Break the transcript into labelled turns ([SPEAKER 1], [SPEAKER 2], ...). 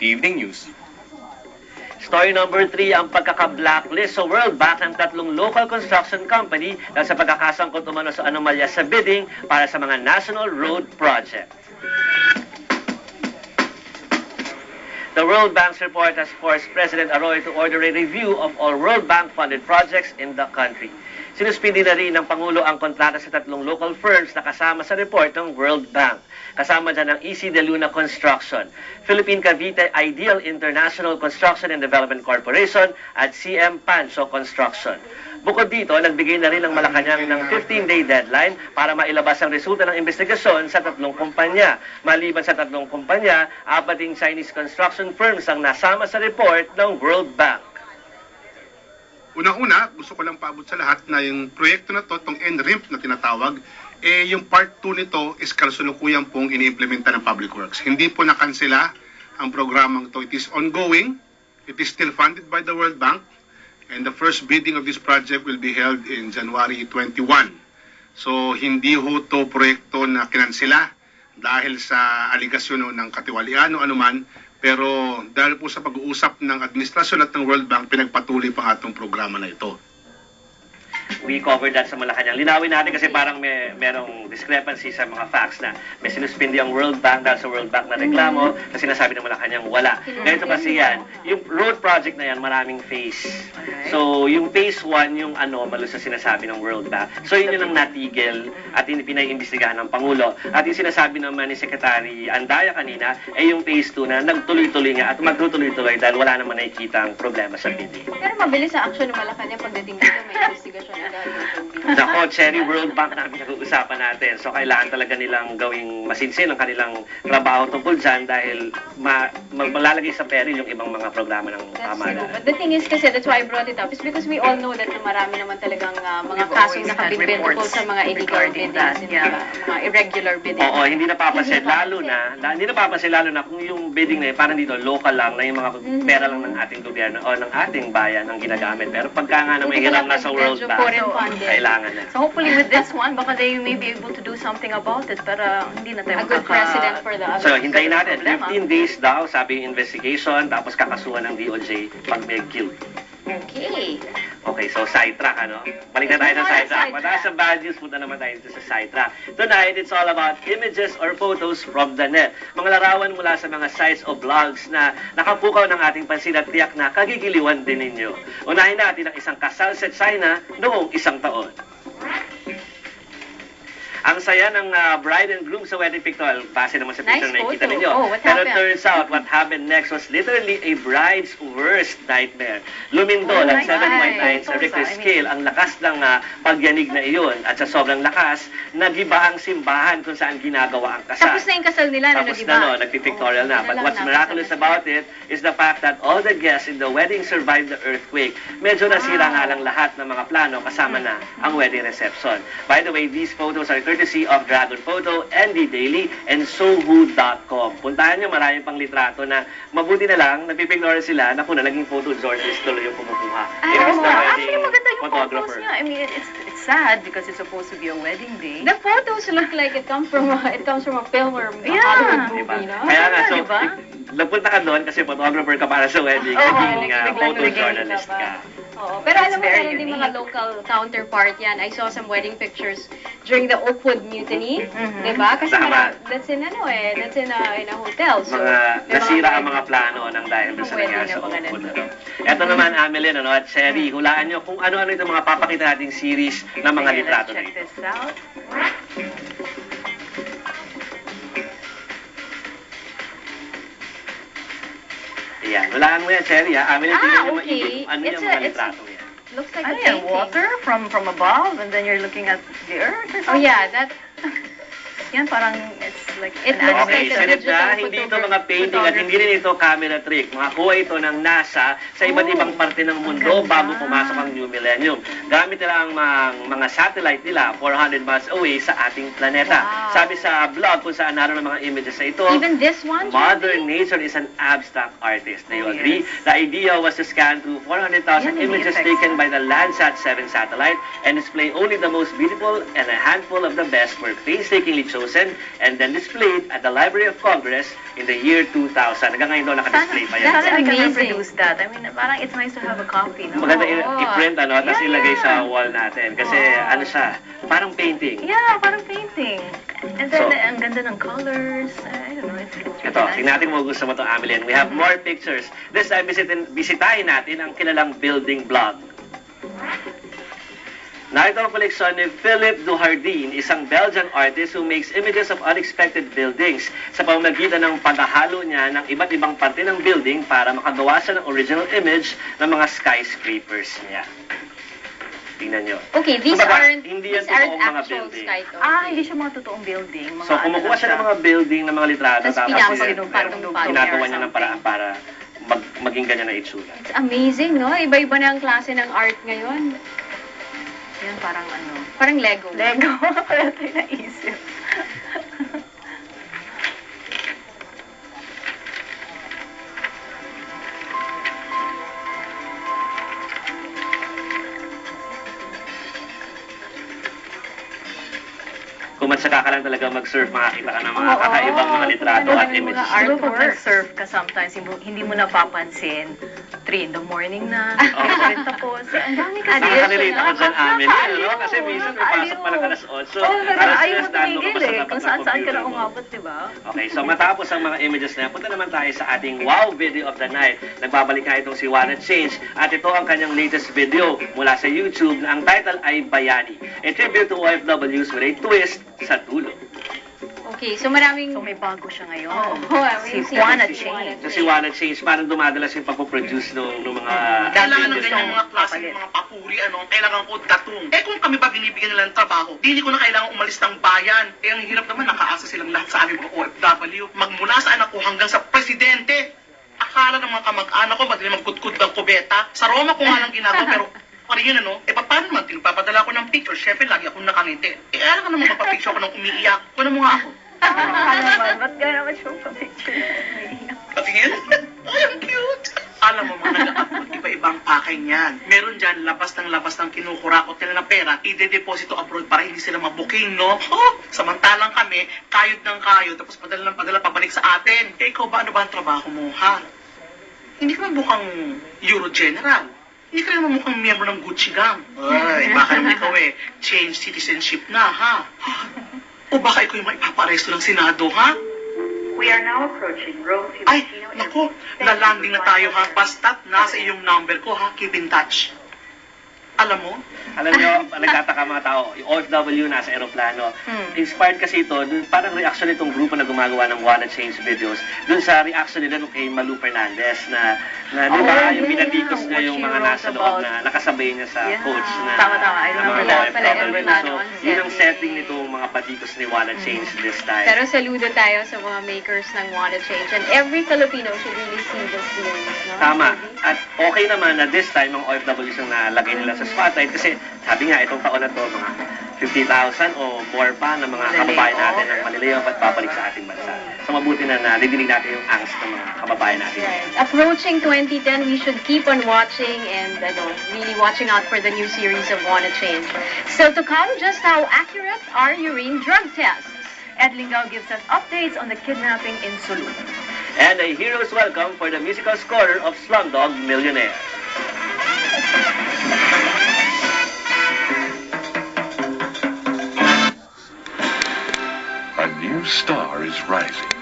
[SPEAKER 1] Evening News.
[SPEAKER 2] Story number 3, ang pagkaka-blacklist sa World Bank ng 3 local construction company dahil sa pagkakasangkot umano sa anomalya sa bidding para sa mga national road project. The World Bank's report has forced President Arroyo to order a review of all World Bank-funded projects in the country. Sinuspindi na rin ng Pangulo ang kontrata sa 3 local firms na kasama sa report ng World Bank. Kasama dyan ang EC De Luna Construction, Philippine Cavite Ideal International Construction and Development Corporation at CM Pancho Construction. Bukod dito, nagbigay na rin ang Malacanang ng 15-day deadline para mailabas ang resulta ng investigasyon sa 3 kumpanya. Maliban sa 3 kumpanya, 4 Chinese construction firms ang nasama sa report ng World Bank.
[SPEAKER 3] Una-una, gusto ko lang paabot sa lahat na yung proyekto na to, itong NRIMP na tinatawag, yung part 2 nito is kasalukuyan pong iniimplementa ng Public Works. Hindi po nakansela ang programang to. It is ongoing. It is still funded by the World Bank. And the first bidding of this project will be held in January 21. So, hindi ho to proyekto na kinansela dahil sa aligasyon ng katiwalian o anuman. Pero dahil po sa pag-uusap ng administrasyon at ng World Bank, pinagpatuloy pa atong programa na ito.
[SPEAKER 2] We covered that sa Malacanang. Linawin natin kasi parang merong discrepancy sa mga facts na may sinuspindi ang World Bank dahil sa World Bank na reklamo kasi sinasabi ng Malacanang wala. Ganito kasi yan, yung road project na yan, maraming phase. So, yung phase 1, yung anomalous sa sinasabi ng World Bank. So, yun yung natigil at pinaiimbestigahan ng Pangulo. At yung sinasabi naman ni Secretary Andaya kanina, ay yung phase 2 na nagtuloy-tuloy nga at magtutuloy-tuloy dahil wala naman nakikita ang problema sa bidding.
[SPEAKER 4] Pero mabilis ang aksyon ng Malacanang pagdating dito, may investigasyon.
[SPEAKER 2] Nako, Cherry, World Bank na pinag-uusapan natin. So, kailangan talaga nilang gawing masinsin ang kanilang trabaho tungkol dyan dahil malalagay sa peril yung ibang mga programa ng pamahalaan.
[SPEAKER 4] But the thing is kasi, that's why I brought it up, is because we all know that marami naman talagang mga kasong nakabidbid tungkol sa mga illegal biddings, mga irregular biddings.
[SPEAKER 2] Oo, hindi napapansin, lalo na kung yung bidding na yun, parang dito, local lang, na yung mga pera lang ng ating gobyerno o ng ating bayan ang ginagamit. Pero pagka nga na may hiram na sa World Bank, kailangan na.
[SPEAKER 5] So hopefully with this one, baka they may be able to do something about it para hindi na tayo
[SPEAKER 4] a good precedent for the others.
[SPEAKER 2] So hintayin natin, 15 days daw, sabi yung investigation, tapos kakasuhan ng DOJ pag may guilt.
[SPEAKER 4] Okay.
[SPEAKER 2] Okay, so sidetrack, ano? Balik na tayo sa sidetrack. Mataas sa bad news, punta naman tayo dito sa sidetrack. Tonight, it's all about images or photos from the net. Mga larawan mula sa mga sites o blogs na nakapukaw ng ating pansin at tiyak na kagigiliwan din ninyo. Unahin natin ang isang kasal sa China noong 1 taon. Ang saya ng bride and groom sa wedding picture. Base naman sa picture na nakikita ninyo. Pero turns out, what happened next was literally a bride's worst nightmare. Lumindol at 7.9 sa Richter scale ang lakas ng pagyanig na iyon. At sa sobrang lakas, nagiba ang simbahan kung saan ginagawa ang kasal.
[SPEAKER 4] Tapos na yung kasal nila,
[SPEAKER 2] Tapos na, no, nagpipictorial na. But what's miraculous about it is the fact that all the guests in the wedding survived the earthquake. Medyo nasira nga lang lahat ng mga plano kasama na ang wedding reception. By the way, these photos are courtesy of Dragon Photo, ND Daily, and Sohu.com. Puntahan nyo, marami pang litrato na mabuti na lang, nagpipignoran sila na kung na naging photo journalist tuloy yung kumukuha.
[SPEAKER 5] Actually, maganda yung photos niya. I mean, it's sad because it's supposed to be a wedding day.
[SPEAKER 4] The photos look like it comes from a film or Hollywood movie, no?
[SPEAKER 2] Kaya nga, so, nagpunta ka doon kasi photographer ka para sa wedding, naging photojournalist ka.
[SPEAKER 4] Oo, pero alam mo, meron din mga local counterpart yan. I saw some wedding pictures during the Oakwood Mutiny, diba? Kasi that's in a hotel. So,
[SPEAKER 2] nasira ang mga plano ng dahil sa nangyari sa Oakwood. Ito naman, Amelin, at Sherry, hulaan nyo kung ano-ano itong mga papakita nating series ng mga litrato na ito.
[SPEAKER 5] Check this out.
[SPEAKER 2] Ayan, hulaan mo yan, Cherry, ha? Amelin, tingnan nyo maigit. Ano yung mga litrato yan?
[SPEAKER 4] Looks like
[SPEAKER 5] Ano yan? Water from above and then you're looking at the earth or something?
[SPEAKER 4] Oh yeah, that...
[SPEAKER 5] Yan, parang it's like
[SPEAKER 4] It
[SPEAKER 5] an
[SPEAKER 4] looks
[SPEAKER 2] Okay,
[SPEAKER 4] like a
[SPEAKER 2] salit na,
[SPEAKER 4] digital
[SPEAKER 2] hindi ito mga painting at hindi rin ito camera trick. Makakuha ito ng NASA sa iba't ibang parte ng mundo bago pumasok ang New Millennium. Gamit nila ang mga satellite nila 400 miles away sa ating planeta.
[SPEAKER 4] Wow.
[SPEAKER 2] Sabi sa blog kung saan naroon ang mga images na ito,
[SPEAKER 4] Even this one,
[SPEAKER 2] Mother Nature is an abstract artist. Do you agree? The idea was to scan through 400,000 images taken by the Landsat 7 satellite and display only the most beautiful and a handful of the best were painstakingly chosen and and then displayed at the Library of Congress in the year 2000. Hanggang ngayon daw naka-display pa yan.
[SPEAKER 5] Sana I can
[SPEAKER 4] Amazing.
[SPEAKER 5] reproduce that. I mean, parang it's nice to have a copy, no?
[SPEAKER 2] Maganda
[SPEAKER 4] Oo.
[SPEAKER 2] i-print, tapos
[SPEAKER 5] Yeah,
[SPEAKER 2] ilagay
[SPEAKER 5] yeah.
[SPEAKER 2] sa wall natin. Kasi ano siya, parang painting.
[SPEAKER 5] Yeah, parang painting. And then,
[SPEAKER 2] So,
[SPEAKER 5] ang ganda ng colors. I don't know, it's really
[SPEAKER 2] Ito,
[SPEAKER 5] nice.
[SPEAKER 2] tingnan natin kung gusto mo ito, Amelin. We have more pictures. This time, bisitahin natin ang kilalang building blog. Narito ang koleksyon ni Philip Duhardin, isang Belgian artist who makes images of unexpected buildings sa pamamagitan ng paghahalo niya ng iba't ibang parte ng building para makagawa siya ng original image ng mga skyscrapers niya. Tingnan nyo.
[SPEAKER 4] Okay, these
[SPEAKER 2] Kumbaga,
[SPEAKER 4] aren't,
[SPEAKER 2] hindi yan
[SPEAKER 4] these aren't
[SPEAKER 2] totoong mga
[SPEAKER 4] actual
[SPEAKER 2] building.
[SPEAKER 4] skyscrapers.
[SPEAKER 5] Hindi siya mga totoong building. Mga
[SPEAKER 2] So, kumukuha siya ng mga building ng mga litrato,
[SPEAKER 4] Tapos
[SPEAKER 2] tapos
[SPEAKER 4] pinapatong-patong
[SPEAKER 2] ginagawa niya
[SPEAKER 5] or
[SPEAKER 2] ng paraan para maging ganyan na itsura.
[SPEAKER 4] It's amazing, no? Iba-iba na ang klase ng art ngayon.
[SPEAKER 5] Yan, parang ano.
[SPEAKER 4] Parang Lego.
[SPEAKER 5] Lego. Kaya tayo naisip.
[SPEAKER 2] Kung matsaka ka lang talaga mag-surf, makakita ka ng mga
[SPEAKER 4] Oo,
[SPEAKER 2] kakaibang mga litrato
[SPEAKER 4] ano
[SPEAKER 2] at
[SPEAKER 4] yung mga
[SPEAKER 2] images.
[SPEAKER 4] art-
[SPEAKER 5] Diba pag
[SPEAKER 4] Artworks.
[SPEAKER 5] nag-surf ka sometimes, hindi mo napapansin, 3 in the morning na, tapos, ang dami kasi.
[SPEAKER 2] Nakaka-relate ako dyan, Amelie,
[SPEAKER 5] Nakakaaliw,
[SPEAKER 2] ano? Kasi minsan may pasok pa lang alas 8.
[SPEAKER 5] Oo, pero
[SPEAKER 2] alas
[SPEAKER 5] ayaw
[SPEAKER 2] 10
[SPEAKER 5] mo
[SPEAKER 2] na ano ka
[SPEAKER 5] tumigil
[SPEAKER 2] pa sa
[SPEAKER 5] eh.
[SPEAKER 2] tapat
[SPEAKER 5] Kung
[SPEAKER 2] ng
[SPEAKER 5] saan-saan ka
[SPEAKER 2] computer
[SPEAKER 5] na
[SPEAKER 2] mo.
[SPEAKER 5] umabot, diba?
[SPEAKER 2] Okay, so matapos ang mga images na yan, punta naman tayo sa ating wow video of the night. Nagbabalik nga itong si Wanna Change at ito ang kanyang latest video mula sa YouTube na ang title ay Bayani, a tribute to OFWs with a twist sa dulo.
[SPEAKER 4] Okay, so maraming...
[SPEAKER 5] So may bago siya ngayon.
[SPEAKER 4] I mean,
[SPEAKER 5] Si Juana
[SPEAKER 4] si
[SPEAKER 5] Change.
[SPEAKER 2] So si Wanna Change, parang dumadalas yung pagpo-produce ng mga...
[SPEAKER 1] Kailangan ng
[SPEAKER 2] videos
[SPEAKER 1] ganyan
[SPEAKER 2] na-
[SPEAKER 1] mga klaseng mga papuri, kailangan ko datong. Kung kami ba binibigyan nila ng trabaho, hindi ko na kailangan umalis ng bayan. Ang hirap naman, nakaasa silang lahat sa aming mga OFW. Magmula sa anak ko hanggang sa presidente. Akala ng mga kamag-anak ko, madali magkudkud ng kubeta. Sa Roma ko nga lang ginagawa, pero paano yun, paano naman, tinagpapadala ko ng picture, syempre lagi akong nakangiti. Alam ka naman magpapicture ako ng umiiyak. Kunan mo nga ako.
[SPEAKER 5] naman, ba't gano'n naman siya pa-picture?
[SPEAKER 1] Patingin? Ay, ang cute! Alam mo, mga nag-upload, iba-ibang pakay niyan. Meron dyan, labas ng kinukurakot nila ng pera, ide-deposito abroad para hindi sila mabuking, no? Oh, samantalang kami, kayod ng kayod, tapos padala ng padala pabalik sa atin. Ikaw ba, ano ba ang trabaho mo, ha? Hindi ka mukhang Euro General. Hindi ka naman mukhang miyembro ng Gucci Gang. Ay, baka naman ikaw change citizenship na, ha? O baka ikaw yung maipaparesto ng Senado, ha?
[SPEAKER 6] We are now approaching Road
[SPEAKER 1] Ay,
[SPEAKER 6] Filipino
[SPEAKER 1] naku, lalanding na tayo, ha? Basta't nasa iyong number ko, ha? Keep in touch. Alam mo?
[SPEAKER 2] Alam nyo, nagtataka mga tao, yung OFW nasa aeroplano. Inspired kasi ito, parang reaction nitong grupo na gumagawa ng Wanna Change videos, dun sa reaction nila nung kay Malu Fernandez na di ba, yung pinatikos niya yung mga nasa loob na nakasabay niya sa coach na
[SPEAKER 5] Tama. I
[SPEAKER 2] na
[SPEAKER 5] remember
[SPEAKER 2] mga
[SPEAKER 5] that.
[SPEAKER 2] OFW.
[SPEAKER 4] Aeroplano,
[SPEAKER 2] So, yun ang setting nitong mga patikos ni Wanna Change this time.
[SPEAKER 4] Pero saludo tayo sa mga makers ng Wanna Change. And every Filipino should really see this series, no?
[SPEAKER 2] Tama. At okay naman na this time, mga OFWs ang nalagay nila sa spotlight kasi sabi nga, itong taon na to, mga 50,000 o more pa ng mga kababayan natin ang malilayaw at babalik sa ating bansa. So mabuti na narinig natin yung angst ng mga kababayan natin.
[SPEAKER 4] Right. Approaching 2010, we should keep on watching and really watching out for the new series of Wanna Change. Still to come, just how accurate are urine drug tests?
[SPEAKER 5] Ed Lingao gives us updates on the kidnapping in Sulu.
[SPEAKER 2] And a hero's welcome for the musical scorer of Slumdog Millionaire.
[SPEAKER 7] A new star is rising.